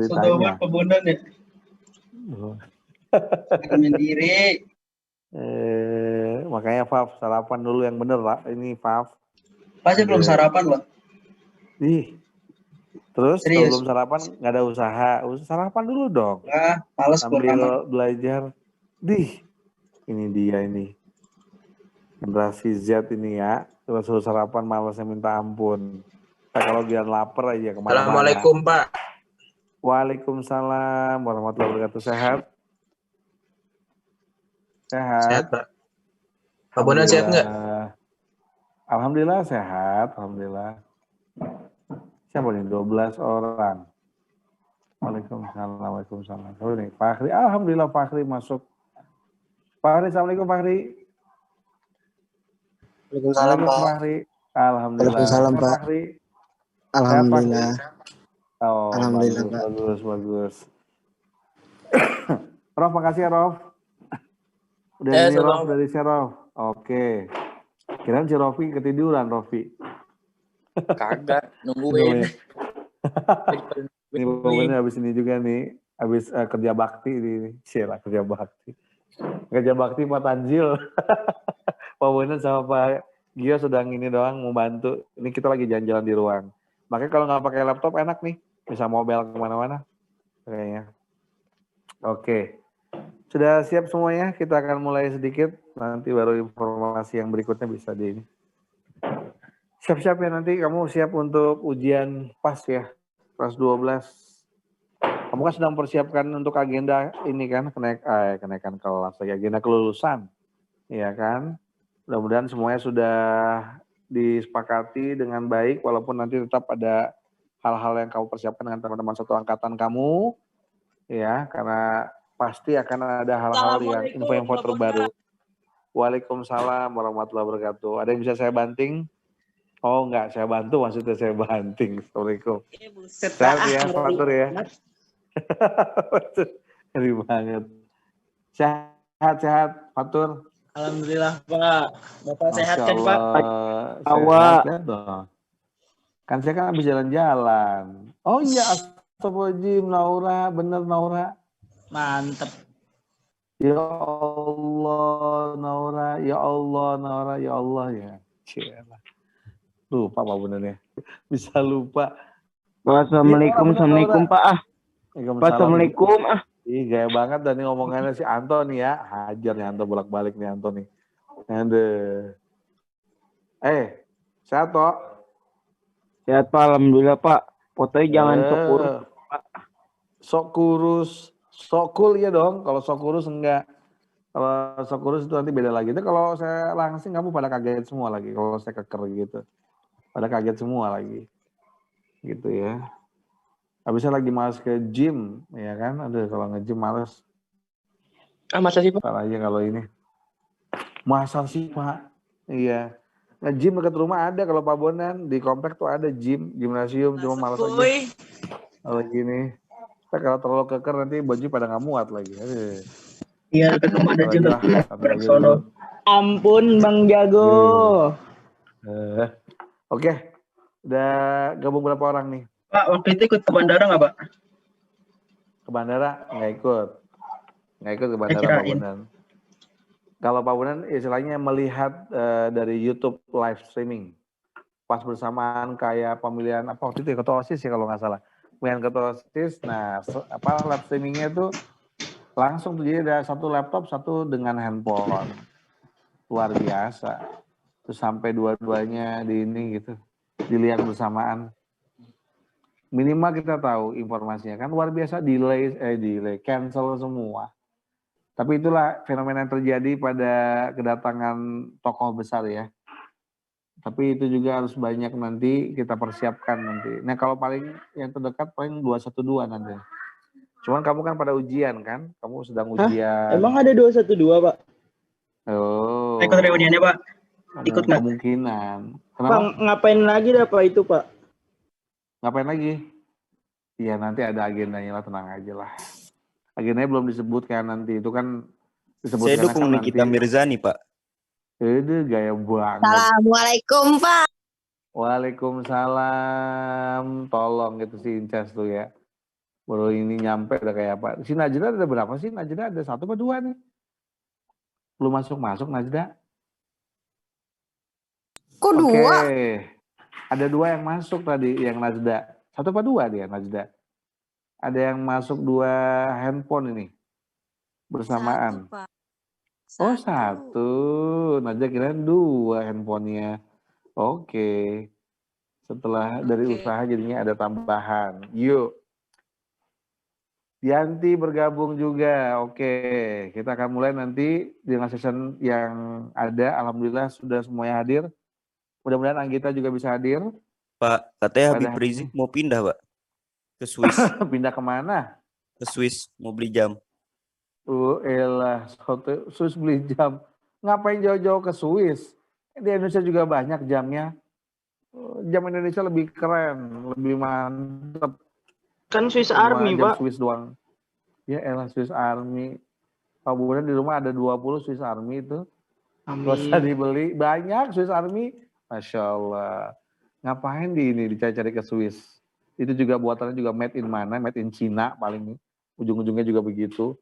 ceritanya. Pembunuhan ya. Mandiri. Makanya Faf, sarapan dulu yang bener lah. Ini Faf. Pasti belum sarapan, Pak. Terus Serius? sebelum sarapan nggak ada usaha. Sarapan dulu dong. Males sambil belajar. Ini dia ini. Generasi Z ini ya. Terus sarapan malesnya minta ampun. Kalau biar lapar aja kemana-mana. Assalamualaikum, Pak. Waalaikumsalam warahmatullahi wabarakatuh. Sehat? Sehat, Pak. Pak Bondan sehat nggak? Alhamdulillah sehat. Alhamdulillah. Siapa nih? 12 orang. Waalaikumsalam. Siapa nih? Fahri. Alhamdulillah Fahri masuk. Fahri, assalamualaikum Fahri. Waalaikumsalam Pak. Fahri. Alhamdulillah. Waalaikumsalam Pak. Fahri. Alhamdulillah. Oh, alhamdulillah bagus. Rof, makasih ya Rof. Udah ini Rof dari si Rof. Oke. Kirain si Rofi ketiduran Rofi. Kagak, nungguin. Ini pokoknya habis ini juga nih, habis kerja bakti ini. Cila kerja bakti. Kerja bakti Pak Tanzil. Pak Bondan sama Pak Gio sedang ini doang mau bantu. Ini kita lagi jalan-jalan di ruang. Makanya kalau nggak pakai laptop enak nih, bisa mobile kemana-mana. Kayaknya. Oke. Sudah siap semuanya? Kita akan mulai sedikit. Nanti baru informasi yang berikutnya bisa di ini. Siap-siap ya nanti kamu siap untuk ujian PAS ya. Kelas 12. Kamu kan sedang persiapkan untuk agenda ini kan, kenaikan kelas, agenda kelulusan. Iya kan? Mudah-mudahan semuanya sudah disepakati dengan baik, walaupun nanti tetap ada hal-hal yang kamu persiapkan dengan teman-teman satu angkatan kamu. Ya, karena pasti akan ada hal-hal yang info-info terbaru. Waalaikumsalam warahmatullahi wabarakatuh. Ada yang bisa saya banting? Oh enggak, saya bantu maksudnya saya banting. Assalamualaikum. Sehat ya, Fatur ya. Ngeri banget. Sehat, Fatur. Alhamdulillah Pak. Bapak sehat kan Pak? Sehat ya dong. Kan saya kan habis jalan-jalan. Oh iya, astagfirullahaladzim, Naura. Bener Naura. Mantep. Ya Allah, Naura. Ya Allah, Naura. Ya Allah ya. Cielah. Lupa Pak benernya. Bisa lupa. Assalamualaikum Pak. Assalamualaikum. Ih gaya banget dan ini ngomongannya si Anto nih ya. Hajar nih Anto bolak-balik nih Anto nih. Sehat toh? Sehat Pak, alhamdulillah Pak. Fotonya jangan sok kurus Pak. Sok kurus, sok cool ya dong. Kalau sok kurus enggak. Kalau sok kurus itu nanti beda lagi. Itu kalau saya langsing kamu pada kaget semua lagi. Kalau saya keker gitu. Pada kaget semua lagi. Gitu ya. Habisnya lagi males ke gym. Ya kan. Aduh kalau nge-gym males. Masa sih Pak? Ntar aja kalau ini. Masa sih Pak? Iya. Nge-gym dekat rumah ada. Kalau Pak Bondan di komplek tuh ada gym. Gimnasium. Cuma males aja. Kalau gini. Kalau terlalu keker nanti baju pada nggak muat lagi. Aduh. Iya, dekat rumah ada juga. Ampun Bang Jago. Oke, udah gabung berapa orang nih? Pak, waktu itu ikut ke bandara nggak Pak? Ke bandara nggak ikut ke bandara Pak Bondan. Kalau Pak Bondan istilahnya melihat dari YouTube live streaming, pas bersamaan kayak pemilihan apa waktu itu ya, ketua OSIS ya kalau nggak salah, pemilihan ketua OSIS. Nah, live streamingnya tuh langsung tuh, jadi ada satu laptop, satu dengan handphone. Luar biasa. Terus sampai dua-duanya di ini gitu. Dilihat bersamaan. Minimal kita tahu informasinya. Kan luar biasa delay, cancel semua. Tapi itulah fenomena yang terjadi pada kedatangan tokoh besar ya. Tapi itu juga harus banyak nanti kita persiapkan nanti. Nah kalau paling yang terdekat paling 212 nanti. Cuman kamu kan pada ujian kan? Kamu sedang ujian. Emang ada 212 Pak? Oh. Ikut reuniannya Pak? Ikut nggak? Kemungkinan. Kenapa? Pak, ngapain lagi dah Pak itu Pak? Ngapain lagi? Iya nanti ada agendanya lah, tenang aja lah. Agendanya belum disebutkan nanti, itu kan disebutkan. Saya dukung kan Nikita Mirzani Pak. Itu gaya banget. Assalamualaikum Pak. Waalaikumsalam. Tolong gitu si Incas tuh ya. Baru ini nyampe udah kayak apa. Si Najda ada berapa sih? Najda ada 1 apa 2 nih? Belum masuk Najda. Kok Oke. 2? Ada 2 yang masuk tadi yang Najda. 1 apa 2 dia Najda? Ada yang masuk 2 handphone ini. Bersamaan. 1, Pak. Oh 1. 1. Najda kirain 2 handphonenya. Oke. Setelah dari Oke. usaha jadinya ada tambahan. Yuk. Yanti bergabung juga. Oke. Kita akan mulai nanti dengan session yang ada. Alhamdulillah sudah semuanya hadir. Mudah-mudahan Anggita juga bisa hadir. Pak, katanya Pada Habib hari Rizik ini. mau pindah, Pak. Ke Swiss. Pindah kemana? Ke Swiss, mau beli jam. Elah, Swiss beli jam. Ngapain jauh-jauh ke Swiss? Di Indonesia juga banyak jamnya. Jam Indonesia lebih keren, lebih mantep. Kan Swiss Cuma Army, jam Pak. Swiss doang. Ya elah, Swiss Army. Pak Bulan di rumah ada 20 Swiss Army itu. Gak usah Amin. dibeli. Banyak Swiss Army. Masya Allah. Ngapain dicari-cari ke Swiss? Itu juga buatannya juga made in mana? Made in Cina paling. Ujung-ujungnya juga begitu.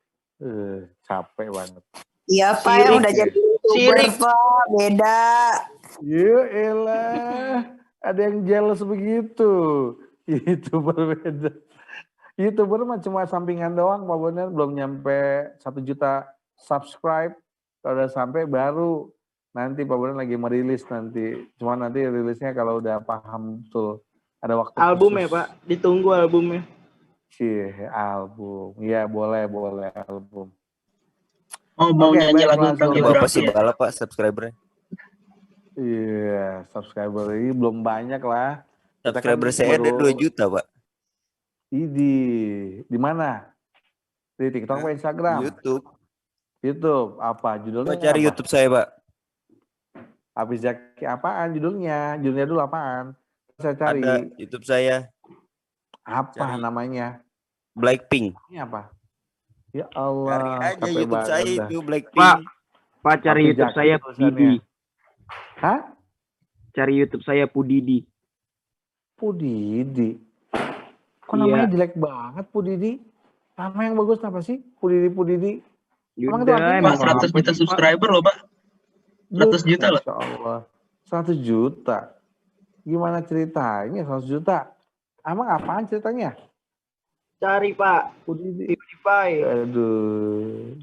Capek banget. Iya Pak, yang udah jadi YouTuber Sirik. Pak, beda. Ya elah. Ada yang jealous begitu. YouTuber beda. YouTuber mah cuma sampingan doang Pak Bondan. Belum nyampe 1 juta subscribe. Kalau udah sampai baru nanti Pak Bondan lagi merilis nanti. Cuma nanti rilisnya kalau udah paham betul. Ada waktu Album khusus. ya, Pak. Ditunggu albumnya. Album. Iya boleh album. Oh, mau Oke, nyanyi baik, lagu langsung. Berapa biografi sih ya? balap, Pak, subscribernya? Iya, subscriber ini belum banyak lah. Kita Subscriber kan saya ada baru 2 juta, Pak. di mana? Di TikTok atau Instagram? YouTube. YouTube. Apa judulnya? Coba cari apa? YouTube saya, Pak. Hafiz Zaki apaan judulnya? Judulnya dulu apaan? Saya cari. Ada YouTube saya, Apa cari. namanya? Blackpink. Ini apa? Ya Cari Allah, aja capek YouTube banget saya dah. itu Blackpink. Pak cari Hafiz YouTube Zaki saya tulisannya. Pudidi. Hah? Cari YouTube saya Pudidi. Pudidi. Kok Iya. namanya jelek banget Pudidi? Nama yang bagus apa sih? Pudidi. Emang itu Yaudah, artinya Pak, emang 100 apa juta sih, Pak? subscriber loh, Pak. 100 juta loh. Masya Allah. 100 juta. Gimana ceritanya 100 juta? Emang apaan ceritanya? Cari, Pak. Pudidi. Spotify. Aduh.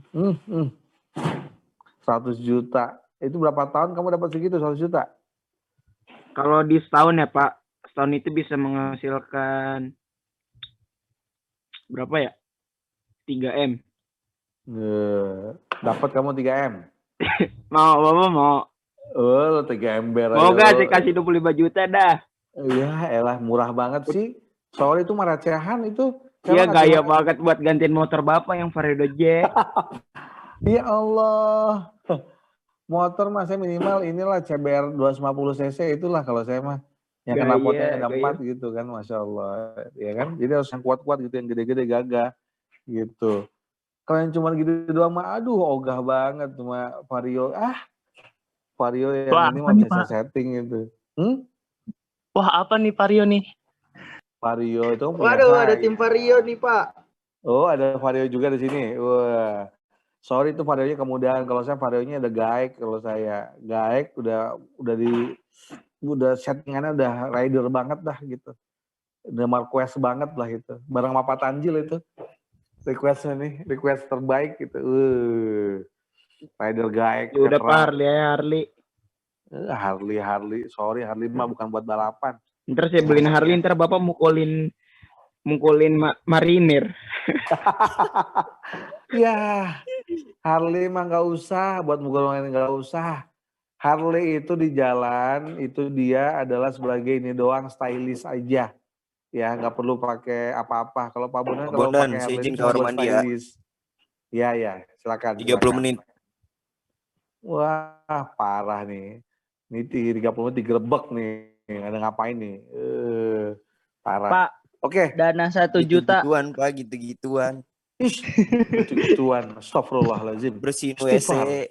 100 juta. Itu berapa tahun kamu dapat segitu 100 juta? Kalau di setahun ya Pak, setahun itu bisa menghasilkan berapa ya? 3M. Dapat kamu 3M. Mau, Bapak mau. Oh, 3 ember. Mau gak saya kasih 25 juta dah. Ya elah, murah banget sih. Soalnya itu mah recehan itu. Iya Sekarang gaya recehan. banget buat gantiin motor Bapak yang Varedo Jack. Ya Allah. Motor mah saya minimal inilah CBR 250 cc itulah kalau saya mah. Yang Gaya, knalpotnya ada gaya. 4 gitu kan, Masya Allah. Ya kan, jadi harus yang kuat-kuat gitu, yang gede-gede gagah gitu. Kalau yang cuma gitu doang mah, aduh ogah banget cuma Vario. Vario yang Wah, ini apa mah nih, bisa Pak? setting gitu. Wah, apa nih Vario nih? Vario itu punya Waduh, saya. ada tim Vario nih, Pak. Oh, ada Vario juga di sini. Wah. Sorry itu Varionya kemudahan. Kalau saya Varionya ada Gaek. Kalau saya Gaek udah settingannya udah rider banget dah gitu. Udah Marquez banget lah itu. Barang Mapa Tanjil itu. Requestnya nih, request terbaik gitu. Rider Gaek. Ya udah keren. Pak Harley. Harley. Sorry, Harley mah bukan buat balapan. Ntar saya beliin Harley, ntar Bapak mukulin marinir. Ya, Harley mah nggak usah, buat mukul main nggak usah. Harley itu di jalan, itu dia adalah sebagai ini doang, stylish aja. Ya, nggak perlu pakai apa-apa. Kalau Pak Bondan, Pak kalau Bondan, pakai saya Harley izin itu kamar cuma buat mandi ya. stylish. Ya, silakan. 30 menit. Wah, parah nih. Ini 30 menit digerebek nih. Ada ngapain nih? Parah. Pak, Oke. dana 1 juta. Gitu-gituan, Pak, gitu-gituan. Gitu-gituan. Astagfirullahaladzim. Bersihin Istighfar. WC.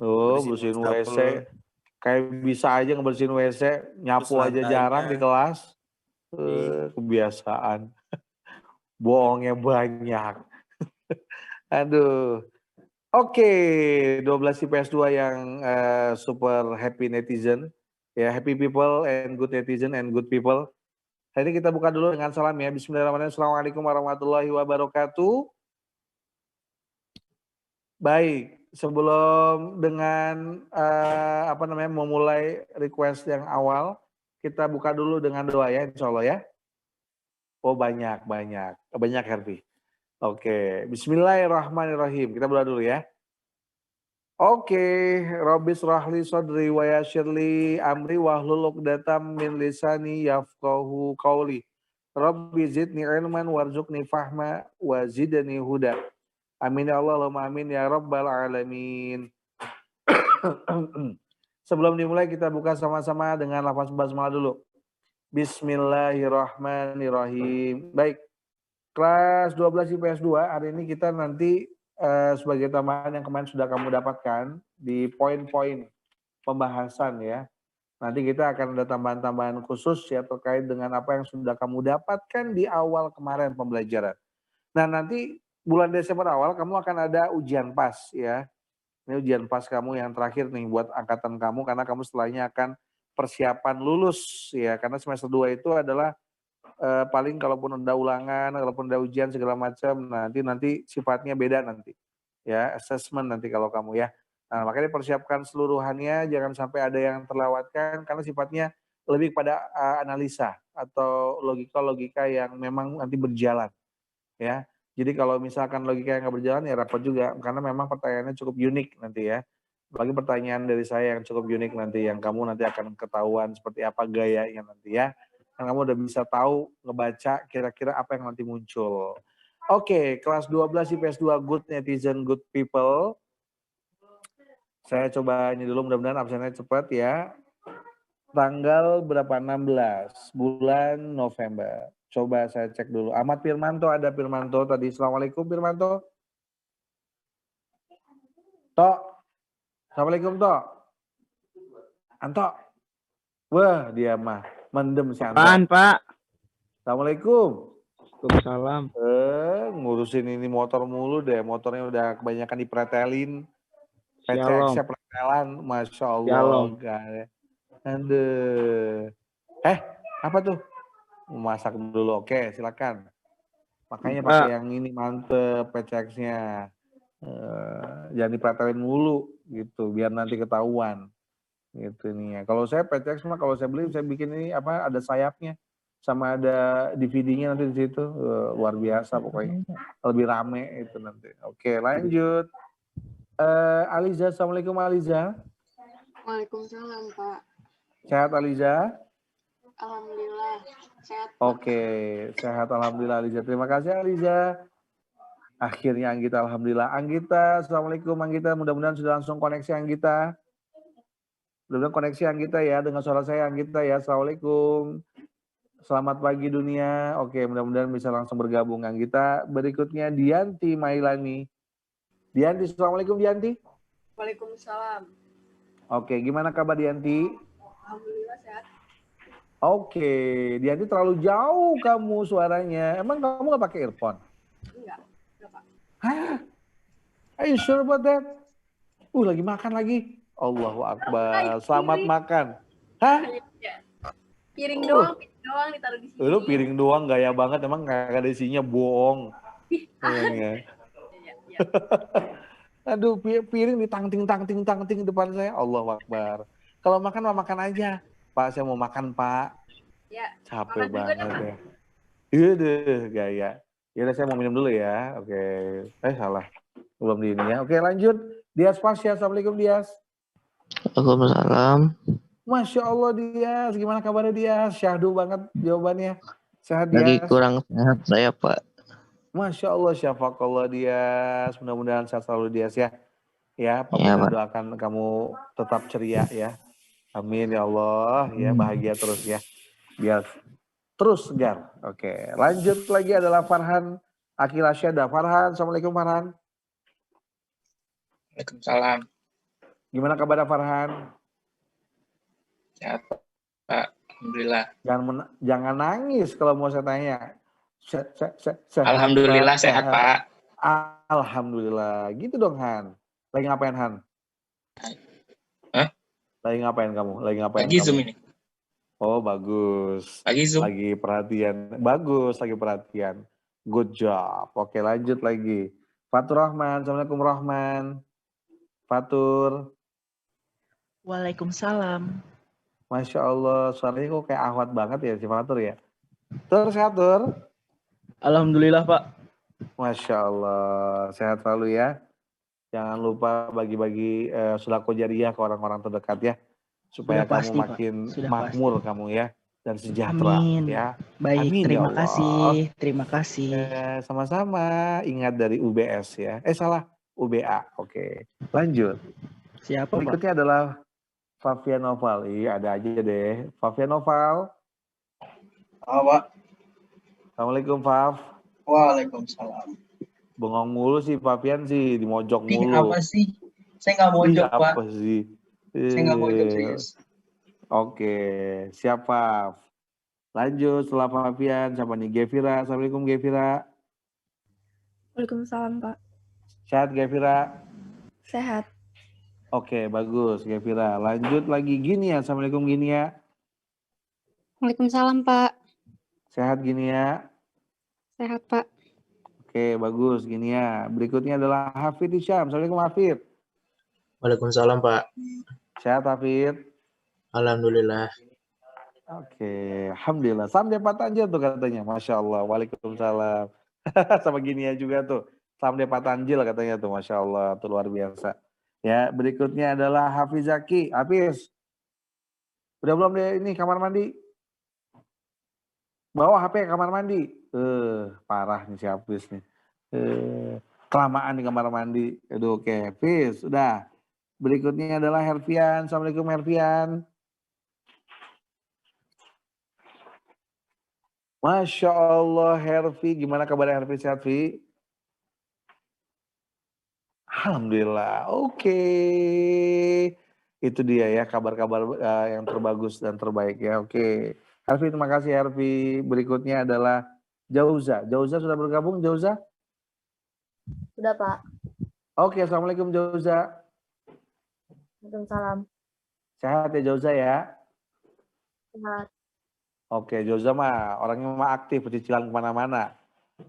Oh, bersihin WC. Kayak bisa aja ngebersihin WC, nyapu Terus aja lantainya. jarang di kelas. Kebiasaan. Bohongnya banyak. Aduh. Oke, 12 IPS 2 yang super happy netizen. Ya, happy people and good netizen and good people. Hari ini kita buka dulu dengan salam ya. Bismillahirrahmanirrahim. Assalamualaikum warahmatullahi wabarakatuh. Baik, sebelum dengan memulai request yang awal, kita buka dulu dengan doa ya, insya Allah ya. Oh banyak Herbi. Oke, Bismillahirrahmanirrahim. Kita berdoa dulu ya. Oke, Rabbis rahli sadri wa yassirli amri wahlul 'uqdatam min lisani yafqahu qawli. Rabbi zidni ilman warzuqni fahma wa zidni huda. Amin ya Allah, Allahumma amin ya rabbal alamin. Sebelum dimulai kita buka sama-sama dengan lafaz basmalah dulu. Bismillahirrahmanirrahim. Baik, kelas 12 IPS 2, hari ini kita nanti sebagai tambahan yang kemarin sudah kamu dapatkan di poin-poin pembahasan ya. Nanti kita akan ada tambahan-tambahan khusus ya terkait dengan apa yang sudah kamu dapatkan di awal kemarin pembelajaran. Nah nanti bulan Desember awal kamu akan ada ujian pas ya. Ini ujian pas kamu yang terakhir nih buat angkatan kamu karena kamu setelahnya akan persiapan lulus ya. Karena semester 2 itu adalah paling kalaupun ada ulangan, kalaupun ada ujian segala macam, nanti sifatnya beda nanti. Ya, assessment nanti kalau kamu ya. Nah, makanya persiapkan seluruhannya, jangan sampai ada yang terlewatkan karena sifatnya lebih pada analisa atau logika-logika yang memang nanti berjalan. Ya. Jadi kalau misalkan logika yang nggak berjalan ya repot juga karena memang pertanyaannya cukup unik nanti ya. Apalagi pertanyaan dari saya yang cukup unik nanti yang kamu nanti akan ketahuan seperti apa gayanya nanti ya. Kamu udah bisa tahu ngebaca kira-kira apa yang nanti muncul. Oke, kelas 12 IPS 2 good netizen, good people. Saya coba ini dulu mudah-mudahan absennya cepat ya. Tanggal berapa? 16 bulan November. Coba saya cek dulu. Ahmad Firmanto, ada Firmanto tadi. Assalamualaikum Firmanto. Tok. Assalamualaikum Tok. Anto. Wah, dia mah mendem si Anto. Apaan, Pak? Assalamualaikum. Waalaikumsalam. Ngurusin ini motor mulu deh. Motornya udah kebanyakan dipretelin. Shalom. PCX-nya pretelan. Masya Allah. Shalom. Aduh. Apa tuh? Masak dulu. Oke, silakan. Makanya pakai yang ini mantep PCX-nya. Jangan dipretelin mulu gitu. Biar nanti ketahuan. Gitu nih ya. Kalau saya PCX mah kalau saya beli saya bikin ini ada sayapnya sama ada DVD-nya nanti di situ. Luar biasa pokoknya. Lebih rame itu nanti. Oke, lanjut. Aliza, Assalamualaikum Aliza. Waalaikumsalam Pak. Sehat Aliza? Alhamdulillah sehat. Oke, sehat alhamdulillah Aliza. Terima kasih Aliza. Akhirnya Anggita, alhamdulillah. Anggita, Assalamualaikum Anggita. Mudah-mudahan sudah langsung koneksi Anggita. Mudah-mudahan koneksi Anggita ya, dengan suara saya Anggita ya. Assalamualaikum. Selamat pagi dunia. Oke, mudah-mudahan bisa langsung bergabung Anggita. Berikutnya Dianti Mailani. Dianti, Assalamualaikum Dianti. Waalaikumsalam. Oke, gimana kabar Dianti? Alhamdulillah sehat. Oke, Dianti terlalu jauh kamu suaranya. Emang kamu nggak pakai earphone? Enggak Pak. Hah? Are you sure about that? Lagi makan lagi. Allahu Akbar. Selamat makan. Hah? Piring doang ditaruh di sini. Lu piring doang gaya banget. Emang nggak ada isinya, bohong. Ya. Aduh, piring ditangting depan saya. Allahu Akbar. Kalau makan mau makan aja. Pak, saya mau makan, Pak. Ya. Capek banget ya. Iya deh, gaya. Ya udah saya mau minum dulu ya. Oke. Salah. Belum di ini ya. Oke, lanjut. Dias Pasya. Assalamualaikum Dias. Waalaikumsalam. Masya Allah Dias. Gimana kabarnya Dias? Syahdu banget jawabannya. Sehat Dias? Lagi kurang sehat saya Pak. Masya Allah, syafakallah Dias. Mudah-mudahan sehat selalu Dias ya. Ya, Pak Ya, Pak. doakan kamu tetap ceria ya. Amin ya Allah. Ya, bahagia terus ya. Biar terus segar. Oke, lanjut lagi adalah Farhan Akil Asyada. Farhan, Assalamualaikum Farhan. Waalaikumsalam. Gimana kabar Farhan? Sehat Pak. Alhamdulillah. Jangan nangis kalau mau saya tanya. Sehat, Alhamdulillah Pak. sehat, Pak. Alhamdulillah. Gitu dong, Han. Lagi ngapain, Han? Hah? Lagi ngapain kamu? Lagi ngapain Lagi kamu? Zoom ini. Oh, bagus. Lagi Zoom. Lagi perhatian. Bagus, lagi perhatian. Good job. Oke, lanjut lagi. Fatur Rahman. Assalamualaikum Rahman. Fatur. Waalaikumsalam. Masya Allah, suaranya kok kayak ahwat banget ya si Fatur ya. Tur, sehat Tur? Alhamdulillah, Pak. Masya Allah, sehat selalu ya. Jangan lupa bagi-bagi sodako jariah ke orang-orang terdekat ya. Supaya Sudah pasti, kamu Pak. makin Sudah makmur kamu ya. Dan sejahtera Amin. ya. Baik, Amin, ya terima Allah. kasih. Terima kasih. Sama-sama, ingat dari UBS ya. Salah, UBA. Oke, lanjut. Siapa, Pak? Berikutnya adalah Favian Noval. Iya, ada aja deh. Favian Noval. Pak. Assalamualaikum, Fav. Waalaikumsalam. Bengong mulu sih Favian sih, di mojok Ih, mulu. apa sih? Saya nggak mojok, Ih, Pak. apa sih? Saya nggak mojok, serius. Oke, siap, Fav. Lanjut, setelah Favian, siapa nih? Gevira. Assalamualaikum, Gevira. Waalaikumsalam, Pak. Sehat, Gevira? Sehat. Oke, bagus, Gevira. Lanjut lagi, Ginia. Assalamualaikum, Ginia. Waalaikumsalam, Pak. Sehat, Ginia? Sehat, Pak. Oke, bagus, Ginia. Berikutnya adalah Hafid Isyam. Assalamualaikum, Hafid. Waalaikumsalam, Pak. Sehat, Hafid? Alhamdulillah. Oke, Alhamdulillah. Salam dapat Tanjil tuh katanya. Masya Allah, Waalaikumsalam. Sama Ginia juga tuh. Salam dapat Tanjil katanya tuh, Masya Allah. Itu luar biasa. Ya, berikutnya adalah Hafiz Zaki. Hafiz, udah belum deh ini kamar mandi? Bawa HP ke kamar mandi. Parah nih si Hafiz nih. Kelamaan di kamar mandi. Aduh, oke. Hafiz, udah. Berikutnya adalah Herfian. Assalamualaikum, Herfian. Masya Allah, Herfi. Gimana kabar Herfi? Sehat, Fi? Alhamdulillah. Oke. Itu dia ya kabar-kabar yang terbagus dan terbaik ya. Oke. Herfi, terima kasih Herfi. Berikutnya adalah Jauza. Jauza sudah bergabung, Jauza? Sudah, Pak. Oke, Assalamualaikum Jauza. Waalaikumsalam. Sehat ya Jauza ya? Sehat. Oke, Jauza mah orangnya mah aktif, pecicilan kemana-mana.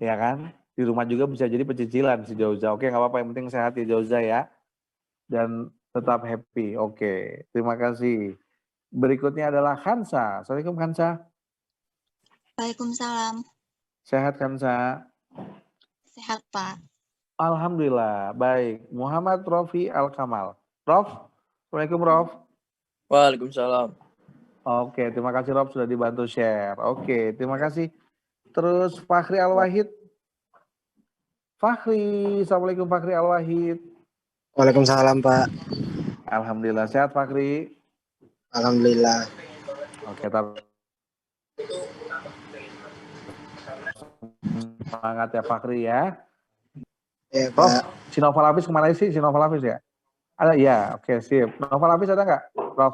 Ya kan? Di rumah juga bisa jadi pecicilan si Jauza. Oke, nggak apa-apa, yang penting sehat ya Jauza ya. Dan tetap happy. Oke, terima kasih. Berikutnya adalah Khansa. Assalamualaikum Khansa. Waalaikumsalam. Sehat Khansa? Sehat, Pak. Alhamdulillah, baik. Muhammad Rofi Al-Kamal. Rof, Assalamualaikum Rof. Waalaikumsalam. Oke, terima kasih Rob sudah dibantu share. Oke, terima kasih. Terus Fakhri Al-Wahid. Fakhri, Assalamualaikum Fakhri Al-Wahid. Waalaikumsalam, Pak. Alhamdulillah, sehat Fakhri. Alhamdulillah. Oke, semangat ya Fakhri ya. Ya, Rob, Pak. si Noval Hafiz kemana sih? Si Noval Hafiz ya? Ada ya, oke sip. Noval Hafiz ada nggak, Rob?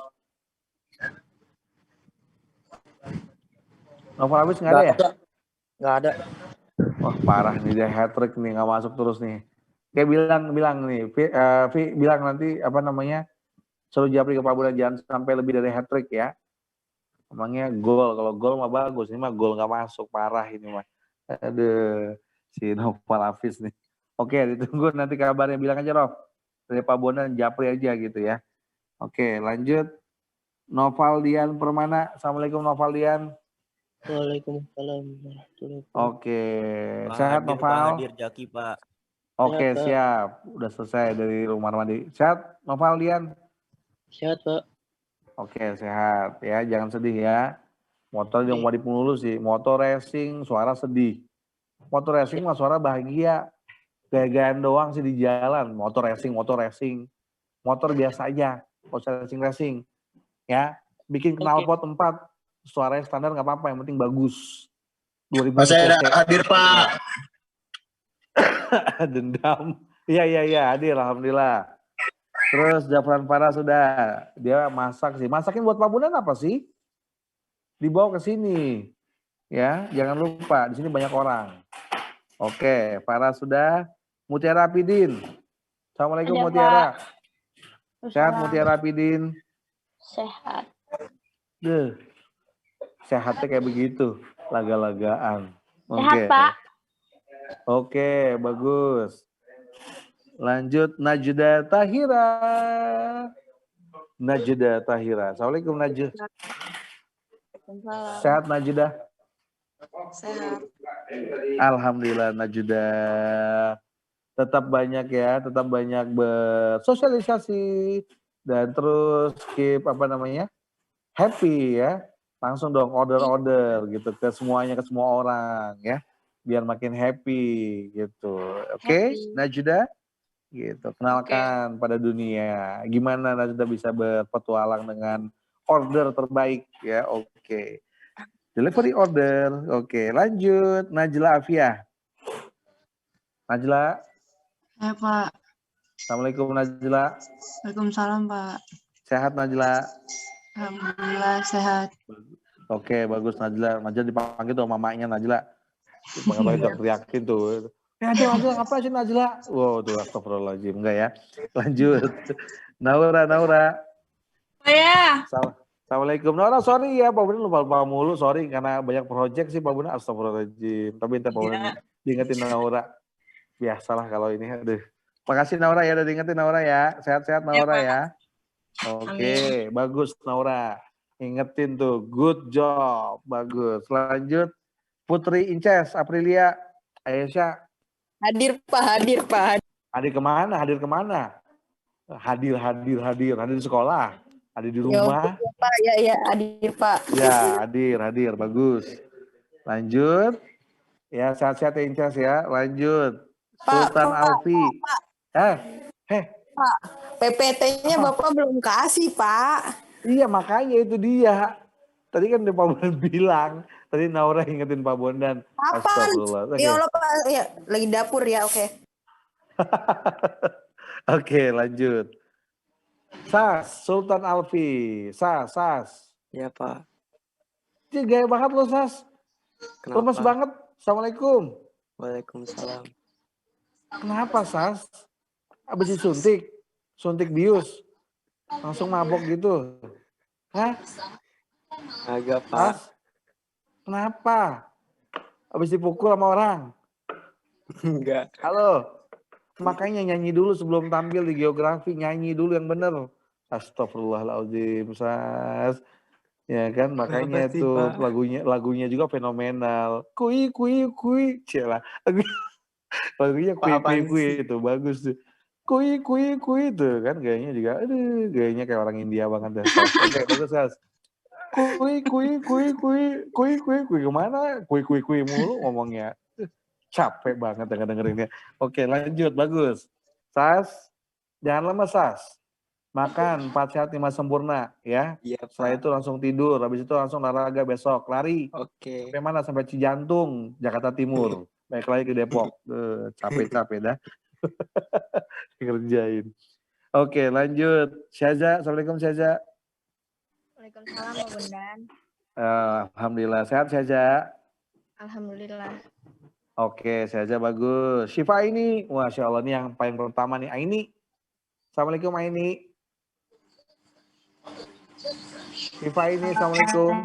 Noval Hafiz nggak ada ya? Nggak ada. Wah parah nih dia hat-trick nih, nggak masuk terus nih. Kayak bilang nih, Vi bilang nanti apa namanya, suruh Japri ke Pabunan jangan sampai lebih dari hat-trick ya. Emangnya gol, kalau gol mah bagus, ini mah gol nggak masuk, parah ini mah. Aduh, si Noval Hafiz nih. Oke, ditunggu nanti kabarnya, bilang aja Rob. Dari Pabunan Japri aja gitu ya. Oke, lanjut. Noval Dian Permana. Assalamualaikum Noval Dian. Waalaikumsalam. Oke, Pak sehat Hadir, Pak Noval? Hadir, Jaki, Pak. Oke, Sehat, Pak. siap. Udah selesai dari rumah mandi. Sehat Noval Dian? Sehat, Pak. Oke, sehat ya. Jangan sedih ya. Motor yang mau dipulus sih. Motor racing, suara sedih. Motor racing mah suara bahagia. Gaya-gayaan doang sih di jalan. Motor racing. Motor biasa aja. Kalau racing. Ya, bikin knalpot 4. Suaranya standar nggak apa-apa. Yang penting bagus. 2000 Saya hadir, Pak. Dendam. Iya, hadir. Alhamdulillah. Terus Jafran Farah sudah. Dia masak sih. Masakin buat Pabunan apa sih? Dibawa ke sini. Ya, jangan lupa. Di sini banyak orang. Oke, Farah sudah. Mutiara Apidin. Assalamualaikum Ada, Mutiara. Pak. Sehat Mutiara Apidin. Sehat. Deh. Sehatnya kayak begitu. Laga-lagaan. Sehat, Pak. Oke, bagus. Lanjut Najda Tahira. Najda Tahira. Assalamualaikum Najda. Sehat Najda? Sehat. Alhamdulillah Najda. Tetap banyak ya, tetap banyak bersosialisasi dan terus keep happy ya. Langsung dong order gitu ke semuanya, ke semua orang ya. Biar makin happy gitu. Oke, Najda? Gitu. Kenalkan pada dunia. Gimana Najda bisa berpetualang dengan order terbaik ya. Oke. Delivery order. Oke, lanjut Najla Afia. Najla. Ya, Pak. Assalamualaikum Najla. Waalaikumsalam, Pak. Sehat Najla? Alhamdulillah sehat. Oke, bagus Najla. Najla dipanggil tuh mamanya Najla. Dipanggil teriakin tuh. Najla, apa sih Najla? Wow, tuh astagfirullahaladzim. Enggak ya. Lanjut. Naura. Oh ya. Assalamualaikum. Naura, sorry ya Pak Bunda lupa mulu. Sorry karena banyak project sih Pak Bunda. Astagfirullahaladzim. Tapi minta Pak Bunda diingetin Naura. Biasalah kalau ini. Aduh. Makasih Naura ya udah diingetin Naura ya. Sehat-sehat Naura ya. Oke, bagus Naura. Ingetin tuh. Good job. Bagus. Lanjut. Putri Inces, Aprilia, Aisyah. Hadir, Pak. Hadir kemana? Hadir di sekolah. Hadir di rumah. Ya, Pak. Ya, hadir, Pak. Ya, hadir. Bagus. Lanjut. Ya, sehat-sehat ya Inces ya. Lanjut. Pak, Sultan Alfi. Pak, PPT-nya Bapak belum kasih, Pak. Iya, makanya itu dia. Tadi kan Pak Bondan bilang. Tadi Naura ingetin Pak Bondan. Astagfirullah. Ya Allah, Pak. Ya, lagi dapur ya, oke. Oke, lanjut. Sas, Sultan Alfi. Sas. Ya, Pak. Ini gaya banget lo, Sas. Kenapa? Lemes banget. Assalamualaikum. Waalaikumsalam. Kenapa, Sas? Habis disuntik? Suntik bius? Langsung mabok gitu? Hah? Agak, Pak. Sas? Kenapa? Habis dipukul sama orang? Enggak. Halo? Makanya nyanyi dulu sebelum tampil di geografi. Nyanyi dulu yang bener. Astagfirullahaladzim, Sas. Ya kan, makanya sih, tuh Pak? lagunya juga fenomenal. Kui. Cila. Lagunya kui itu bagus tuh. Kui tuh kan gayanya juga gayanya kayak orang India banget dah. Oke, bagus Sas. Kui kemana? Kui mulu ngomongnya. Capek banget dengerinnya. Oke, lanjut, bagus. Sas, jangan lemes Sas. Makan 4 sehat 5 sempurna ya. Iya, Setelah Pak. itu langsung tidur, habis itu langsung olahraga besok, lari. Oke. Sampai mana? Sampai Cijantung, Jakarta Timur. Baik lagi ke Depok. Capek dah. Ngerjain. Oke, lanjut. Syaza, Assalamualaikum Syaza. Waalaikumsalam, Pak Bondan. Alhamdulillah, sehat Syaza. Alhamdulillah. Oke, Syaza bagus. Syifa ini, Masya Allah, ini yang paling pertama nih. Aini. Assalamualaikum Aini. Syifa ini, Assalamualaikum.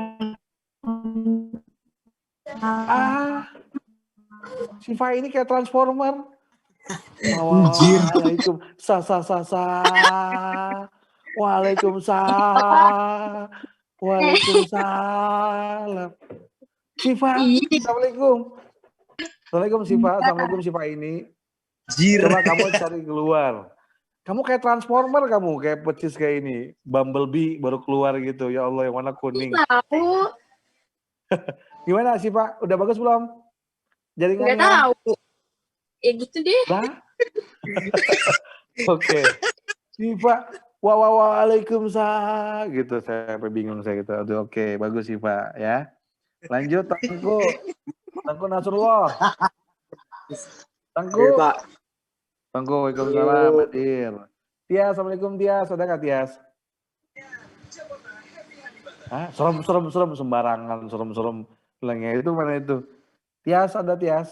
Syifa ini kayak Transformer. Waalaikum. Waalaikumsalam. Syifa, Assalamualaikum. Assalamualaikum Syifa ini. Coba kamu cari keluar. Kamu kayak Transformer kamu, kayak pecis kayak ini. Bumblebee baru keluar gitu. Ya Allah, yang warna kuning. Tahu. Gimana Syifa? Udah bagus belum? Jaringannya? Nggak tahu. Ya gitu deh. Oke. Syifa, waalaikumsalam gitu. Saya sampai bingung saya gitu. Aduh, oke, bagus Syifa ya. Lanjut Tengku Nasrullah. Tengku. Tengku, waalaikumsalam hadir. Tias, Assalamualaikum Tias. Ada nggak Tias? Serem sembarangan, serem. Bilangnya itu mana itu? Tias, ada Tias?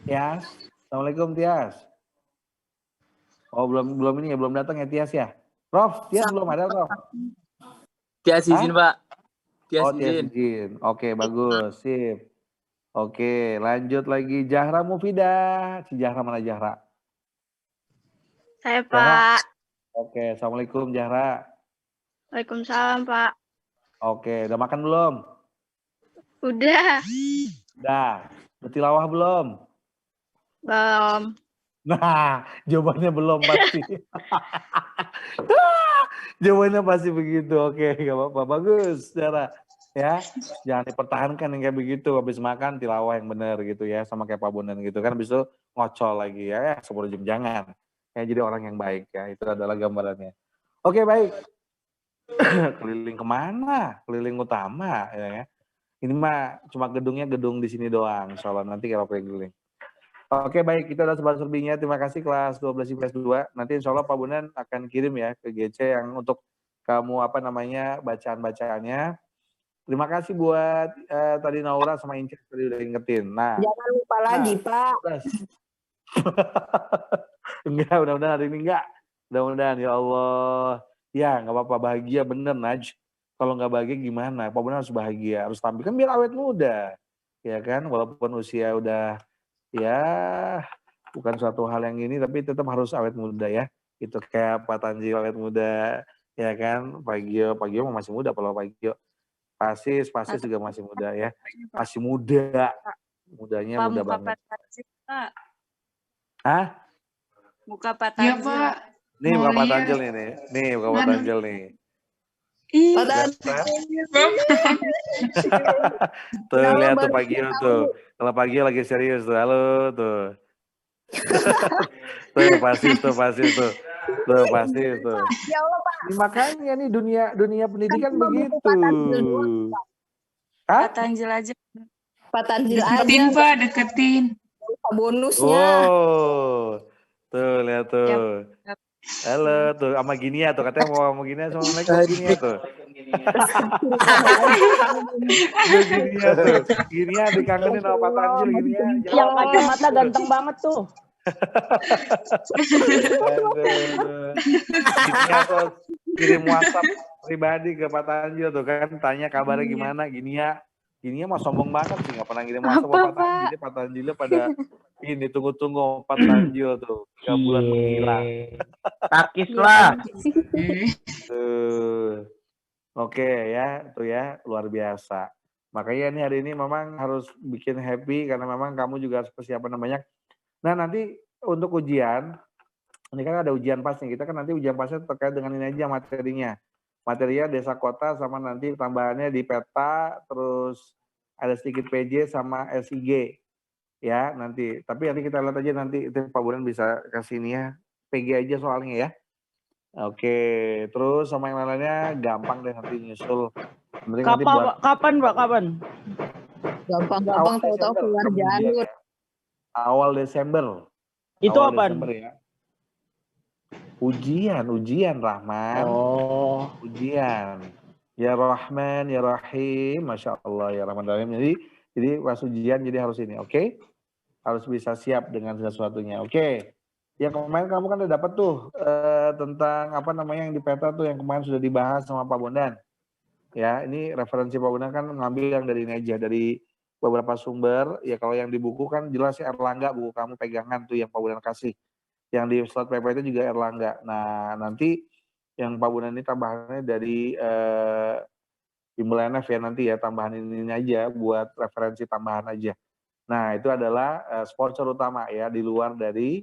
Tias, Assalamualaikum Tias. Oh belum ini ya, belum datang ya Tias ya. Prof, Tias belum ada Prof. Tias izin, Pak. Tias Oh Tias izin. izin. Oke bagus, sip. Oke lanjut lagi Zahra Mufidah. Si Zahra mana Zahra? Saya, Zahra. Pak. Oke, Assalamualaikum Zahra. Waalaikumsalam, Pak. Oke, udah makan belum? Udah. Udah. Bertilawah belum? Belum. Nah, jawabannya belum pasti. Jawabannya pasti begitu. Oke, gak apa-apa. Bagus, Zahra. Ya, jangan dipertahankan yang kayak begitu. Habis makan tilawah yang benar gitu ya, sama kayak Pak Bondan gitu kan. Habis itu ngocol lagi ya, 10 jam jangan. Kayak jadi orang yang baik ya. Itu adalah gambarannya. Oke, baik. Keliling kemana? Keliling utama ya. Ini mah cuma gedungnya gedung di sini doang. Insya Allah nanti kalau keliling. Oke baik, kita udah sebar-serbinya. Terima kasih kelas 12 IPS 2. Nanti insya Allah Pak Bondan akan kirim ya ke GC yang untuk kamu bacaan-bacaannya. Terima kasih buat tadi Naura sama Inces tadi udah ingetin. Nah, Jangan lupa lagi, Pak. Enggak, mudah-mudahan hari ini enggak. Mudah-mudahan ya Allah. Ya, nggak apa-apa, bahagia bener Naj. Kalau nggak bahagia gimana? Pak Bondan harus bahagia, harus tampil kan biar awet muda. Ya kan, walaupun usia udah ya bukan suatu hal yang ini, tapi tetap harus awet muda ya. Itu kayak Pak Tanji awet muda, ya kan. Pak Gio masih muda kalau Pak Gio. Pasis juga masih muda ya. Masih muda. Mudanya muda banget. Hah? Muka Pak Tanjil. Iya, Pak. Nih muka Pak Tanjil nih. Nih muka Pak Tanjil nih. Pak Tuh lihat tuh Pak Gio tuh. Kalau Pak Gio lagi serius tuh. Halo tuh. Tuh Pasis tuh. Tuh Pasis tuh. Ya Allah, Pak. Ini makanya nih dunia pendidikan begitu. Pak Tanjil aja. Pak Tanjil Deketin, aja. Pak, deketin. Bonusnya. Oh. Tuh lihat tuh. Halo tuh sama Ginia tuh katanya mau Ginia Assalamualaikum Ginia tuh. Ginia dikangenin sama Pak Tanjil Ginia. Yang kacamata ganteng banget tuh. Ginia tuh kirim WhatsApp pribadi ke Pak Tanjil tuh kan tanya kabarnya gimana Ginia mah sombong banget sih nggak pernah ngirim WhatsApp ke Pak Tanjil. Jadi Pak Tanjilnya pada ini tunggu Pak Tanjil tuh 3 bulan menghilang. Takis lah. Oke ya, tuh ya luar biasa. Makanya nih hari ini memang harus bikin happy karena memang kamu juga harus persiapan banyak. Nah nanti untuk ujian, ini kan ada ujian pas nih. Kita kan nanti ujian pasnya terkait dengan ini aja materinya. Materinya desa kota sama nanti tambahannya di peta, terus ada sedikit PJ sama SIG. Ya nanti, tapi nanti kita lihat aja nanti itu Pak Bondan bisa kasih ini ya, PG aja soalnya ya. Oke, terus sama yang lainnya gampang deh nanti nyusul. Kapan Pak? Gampang tahu-tahu keluar jalur. Awal Desember. Itu apaan? Ya. Ujian Rahman. Oh. Ujian. Ya Rahman, ya Rahim, Masya Allah, ya Rahman Rahim. Jadi pas ujian jadi harus ini, oke? Harus bisa siap dengan sesuatunya, oke? Yang kemarin kamu kan udah dapat tuh tentang apa namanya yang di peta tuh yang kemarin sudah dibahas sama Pak Bondan. Ya, ini referensi Pak Bondan kan ngambil yang dari ini aja, dari beberapa sumber. Ya kalau yang di buku kan jelas ya Erlangga, buku kamu pegangan tuh yang Pak Bondan kasih. Yang di slot PP itu juga Erlangga. Nah, nanti yang Pak Bondan ini tambahannya dari Bimbel NF ya nanti ya, tambahan ini aja buat referensi tambahan aja. Nah, itu adalah sponsor utama ya, di luar dari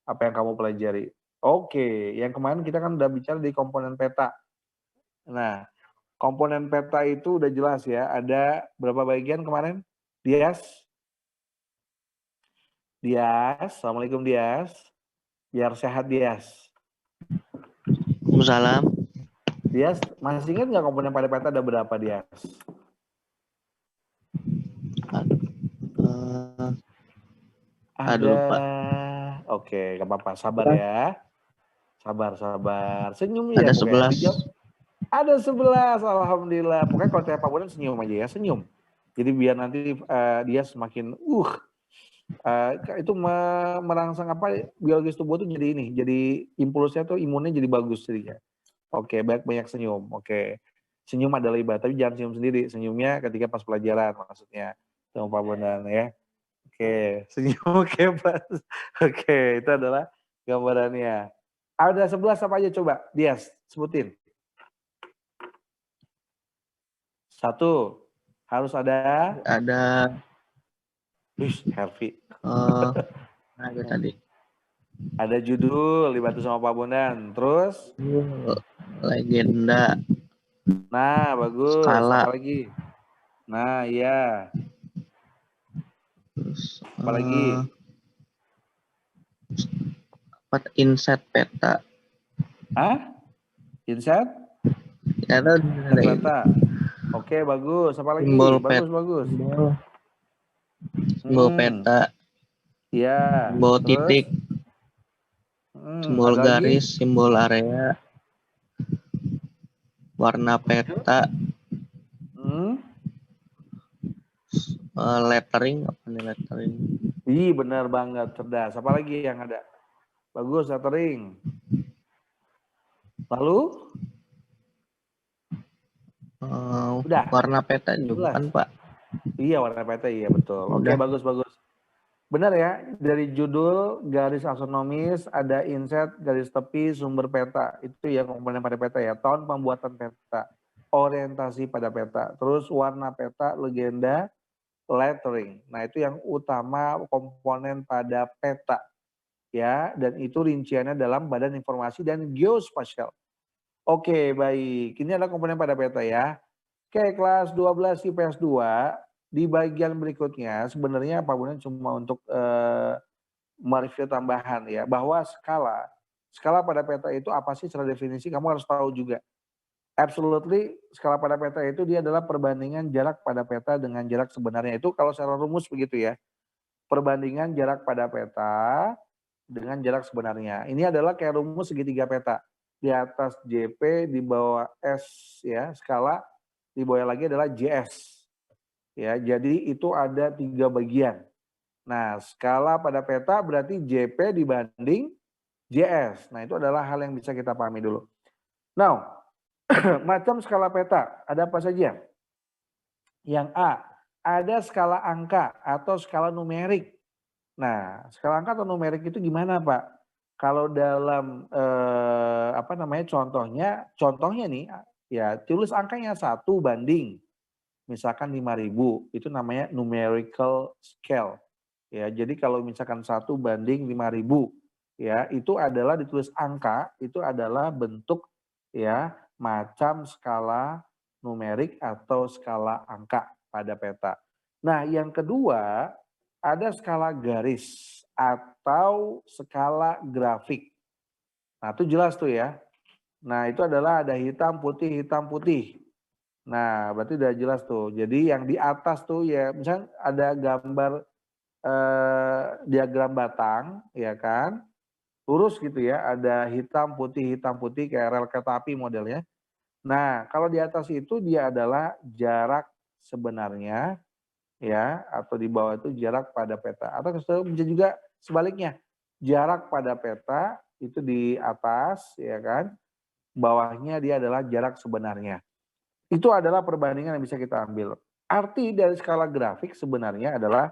apa yang kamu pelajari. Oke, yang kemarin kita kan udah bicara di komponen peta. Nah, komponen peta itu udah jelas ya, ada berapa bagian kemarin? Dias, Assalamualaikum Dias. Biar sehat Dias. Waalaikumsalam. Dias, masih ingat nggak komponen pada peta ada berapa Dias? Aduh, Pak. Oke, gak apa-apa. Sabar ya. Sabar. Senyum ya. Ada 11. Ada 11, alhamdulillah. Pokoknya kalau tiap Pak Bondan senyum aja ya, senyum. Jadi biar nanti dia semakin itu merangsang biologis tubuh tuh jadi ini, jadi impulsnya tuh imunnya jadi bagus jadinya. Oke, banyak senyum. Oke. Senyum adalah ibadah, tapi jangan senyum sendiri. Senyumnya ketika pas pelajaran maksudnya. Sama Pak Bondan ya. Oke, senyum pas. Oke, itu adalah gambarannya. Ada 11 apa aja coba? Dias, sebutin. 1, harus ada. Ada Heavy. ada tadi. Ada judul dibantu sama Pak Bondan. Terus? Legenda. Nah, bagus. Skala. Apa lagi? Nah, iya. Terus Apa lagi? Inset peta. Hah? Inset? Ya, ada peta. Oke, bagus. Apa lagi? Simbol Bagus. Simbol peta. Iya. Simbol titik. Simbol garis, lagi? simbol area. Warna peta. Lettering, apa nih lettering? Ih, benar banget, cerdas. Apa lagi yang ada? Bagus, lettering. Lalu? Udah. Warna peta juga kan, Pak? Iya, warna peta, iya betul. Oke, bagus. Benar ya, dari judul, garis aksonomis, ada inset, garis tepi, sumber peta. Itu ya komponen pada peta ya. Tahun pembuatan peta, orientasi pada peta. Terus warna peta, legenda, lettering. Nah, itu yang utama komponen pada peta. Ya, dan itu rinciannya dalam Badan Informasi dan Geospasial. Oke, baik. Ini adalah komponen pada peta ya. Oke, kelas 12 IPS 2. Di bagian berikutnya sebenarnya Pak Bondan cuma untuk mereview tambahan ya. Bahwa skala pada peta itu apa sih secara definisi, kamu harus tahu juga. Absolutely, skala pada peta itu dia adalah perbandingan jarak pada peta dengan jarak sebenarnya. Itu kalau secara rumus begitu ya. Perbandingan jarak pada peta dengan jarak sebenarnya. Ini adalah kayak rumus segitiga peta. Di atas JP, di bawah S ya, skala, di bawah lagi adalah JS. Ya, jadi itu ada 3 bagian. Nah, skala pada peta berarti JP dibanding JS. Nah, itu adalah hal yang bisa kita pahami dulu. Now, macam skala peta, ada apa saja? Yang A, ada skala angka atau skala numerik. Nah, skala angka atau numerik itu gimana, Pak? Kalau dalam contohnya nih, ya tulis angkanya 1 banding. Misalkan 5.000, itu namanya numerical scale. Ya, jadi kalau misalkan 1 banding 5.000, ya itu adalah ditulis angka, itu adalah bentuk ya macam skala numerik atau skala angka pada peta. Nah, yang kedua ada skala garis atau skala grafik. Nah, itu jelas tuh ya. Nah, itu adalah ada hitam putih. Nah, berarti udah jelas tuh. Jadi yang di atas tuh ya, misalnya ada gambar diagram batang, ya kan, lurus gitu ya, ada hitam putih kayak rel kereta api modelnya. Nah, kalau di atas itu dia adalah jarak sebenarnya, ya, atau di bawah itu jarak pada peta. Atau bisa juga sebaliknya, jarak pada peta itu di atas, ya kan, bawahnya dia adalah jarak sebenarnya. Itu adalah perbandingan yang bisa kita ambil. Arti dari skala grafik sebenarnya adalah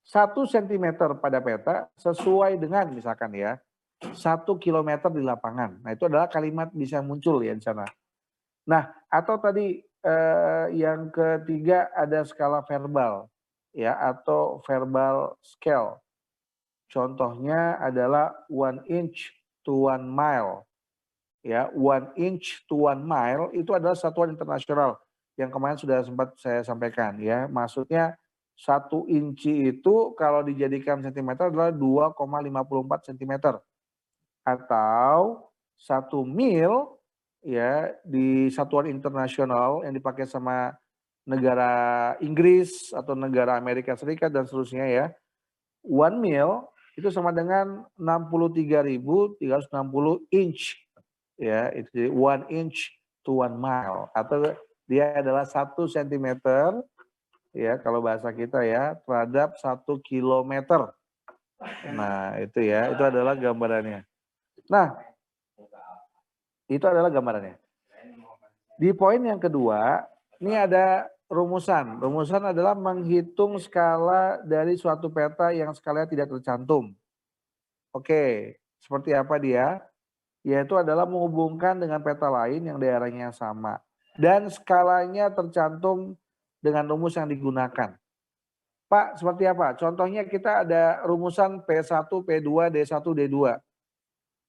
1 cm pada peta sesuai dengan misalkan ya 1 km di lapangan. Nah, itu adalah kalimat bisa muncul ya di sana. Nah, atau tadi yang ketiga ada skala verbal ya atau verbal scale. Contohnya adalah 1 inch to 1 mile. Ya, 1 inch to 1 mile itu adalah satuan internasional yang kemarin sudah sempat saya sampaikan ya. Maksudnya 1 inci itu kalau dijadikan sentimeter adalah 2,54 cm. Atau 1 mil ya di satuan internasional yang dipakai sama negara Inggris atau negara Amerika Serikat dan seterusnya ya. 1 mil itu sama dengan 63.360 inch. Ya, itu 1 inch to 1 mile, atau dia adalah 1 cm ya kalau bahasa kita ya terhadap 1 kilometer. Nah itu ya, itu adalah gambarannya. Nah itu adalah gambarannya. Di poin yang kedua, ini ada rumusan. Rumusan adalah menghitung skala dari suatu peta yang skalanya tidak tercantum. Oke, seperti apa dia? Yaitu adalah menghubungkan dengan peta lain yang daerahnya sama. Dan skalanya tercantum dengan rumus yang digunakan. Pak, seperti apa? Contohnya kita ada rumusan P1, P2, D1, D2.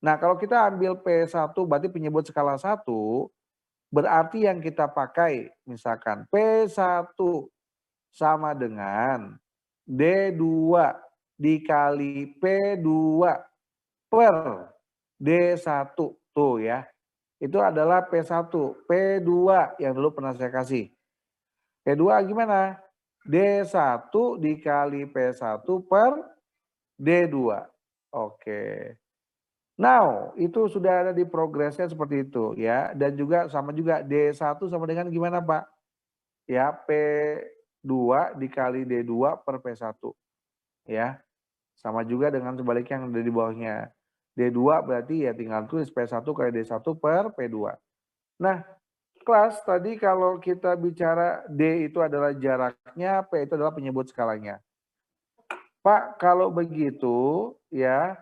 Nah, kalau kita ambil P1 berarti penyebut skala 1, berarti yang kita pakai misalkan P1 sama dengan D2 dikali P2 per D1. Tuh ya. Itu adalah P1. P2 yang dulu pernah saya kasih. P2 gimana? D1 dikali P1 per D2. Oke. Now, itu sudah ada di progresnya seperti itu ya. Dan juga sama juga D1 sama dengan gimana Pak? Ya, P2 dikali D2 per P1. Ya. Sama juga dengan sebaliknya yang ada di bawahnya. D2 berarti ya tinggal tulis P1 kali D1 per P2. Nah, kelas tadi kalau kita bicara D itu adalah jaraknya, P itu adalah penyebut skalanya. Pak, kalau begitu ya,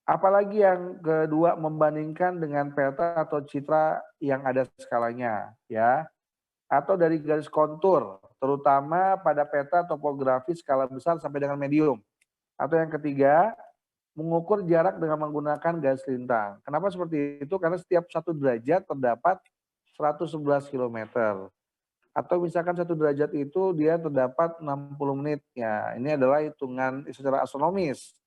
apalagi yang kedua membandingkan dengan peta atau citra yang ada skalanya ya. Atau dari garis kontur, terutama pada peta topografi skala besar sampai dengan medium. Atau yang ketiga, mengukur jarak dengan menggunakan garis lintang. Kenapa seperti itu? Karena setiap 1 derajat terdapat 111 km. Atau misalkan 1 derajat itu dia terdapat 60 menit. Ya, ini adalah hitungan secara astronomis.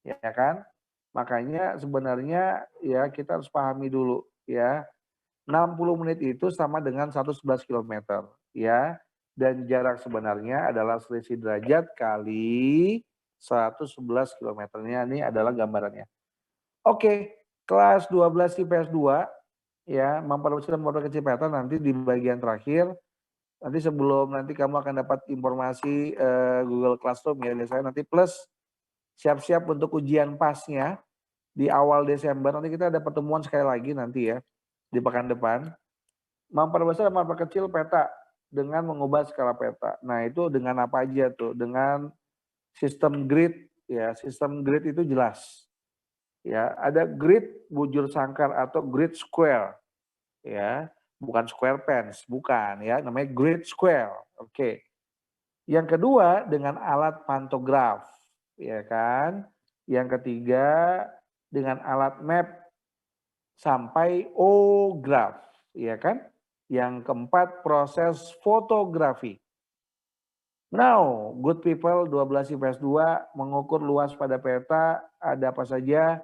Ya kan? Makanya sebenarnya ya kita harus pahami dulu ya. 60 menit itu sama dengan 111 km. Ya. Dan jarak sebenarnya adalah selisih derajat kali 111 kilometernya, ini adalah gambarannya. Oke, kelas 12 IPS 2 ya, memperluas dan memperkecil peta nanti di bagian terakhir. Nanti sebelum nanti kamu akan dapat informasi Google Classroom ya, saya nanti plus siap-siap untuk ujian pasnya di awal Desember. Nanti kita ada pertemuan sekali lagi nanti ya di pekan depan. Memperbesar dan memperkecil peta dengan mengubah skala peta. Nah, itu dengan apa aja tuh? Dengan sistem grid ya, sistem grid itu jelas. Ya, ada grid bujur sangkar atau grid square. Ya, bukan square pants, bukan ya, namanya grid square. Oke. Yang kedua dengan alat pantograf, ya kan? Yang ketiga dengan alat map sampai O-graph, ya kan? Yang keempat proses fotografi. Now, good people 12 IPS 2 mengukur luas pada peta ada apa saja?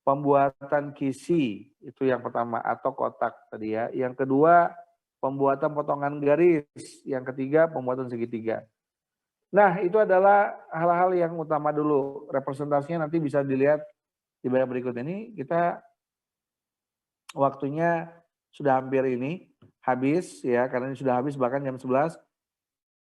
Pembuatan kisi, itu yang pertama, atau kotak tadi ya. Yang kedua, pembuatan potongan garis. Yang ketiga, pembuatan segitiga. Nah, itu adalah hal-hal yang utama dulu. Representasinya nanti bisa dilihat di bagian berikut ini. Kita waktunya sudah hampir ini habis ya, karena ini sudah habis bahkan jam 11.